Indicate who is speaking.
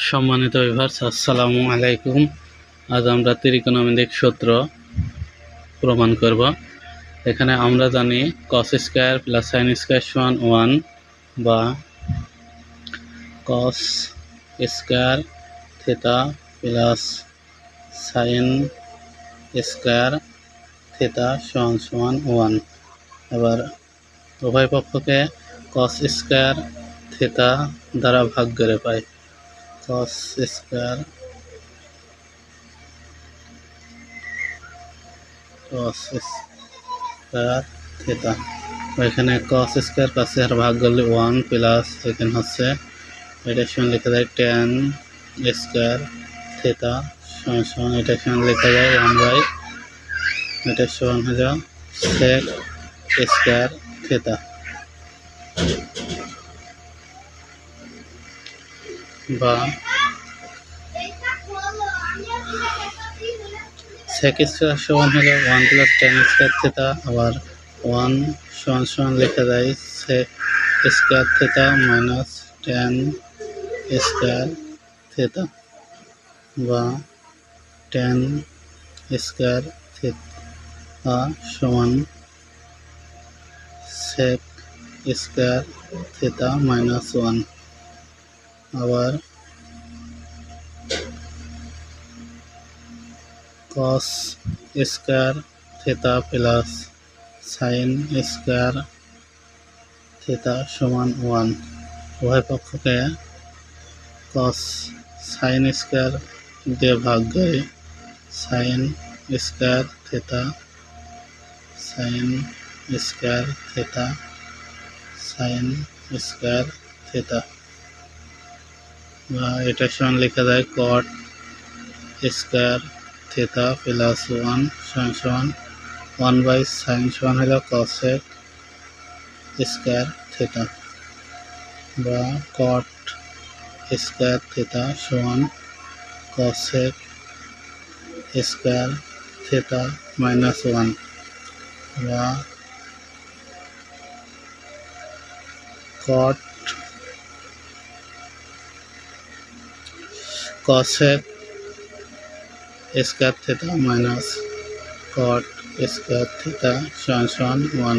Speaker 1: সম্মানিত ভিউয়ার্স, আসসালামু আলাইকুম। আজ আমরা ত্রিকোণমিতিক সূত্র প্রমাণ করব। এখানে আমরা জানি cos square plus sin square সমান 1 বা cos square theta plus sin square theta সমান 1। এবার উভয় পক্ষকে cos স্কয়ার থিটা দ্বারা ভাগ করে পাই। cos স্কয়ার থিটা, এখানে cos স্কয়ার কাছে আর ভাগ করলে 1 প্লাস এখানে হচ্ছে এটার সমান লেখা যায় tan স্কয়ার থিটা সমান এটার সমান লেখা যায় 1 বাই এটার সমান হয়ে যায় sec স্কয়ার থিটা বা sec স্কয়ার সমান হলো 1 প্লাস tan স্কয়ার থিটা, আবার 1 সমান লেখা যায় sec square theta minus tan square theta বা tan স্কয়ার থিটা সমান sec স্কয়ার থিটা মাইনাস 1। আবার cos square theta plus sin square theta সমান 1। উভয় পক্ষকে cos sin স্কয়ার দিয়ে ভাগ করে sin square theta sin square theta sin square theta বা এটা সমান লেখা যায় cot স্কয়ার থিটা প্লাস 1 সমান 1 বাই sin সমান হলো cosec স্কয়ার থিটা বা cot স্কয়ার থিটা সমান cosec স্কয়ার থিটা মাইনাস 1 বা cot cosec square theta minus cot square theta সমান 1।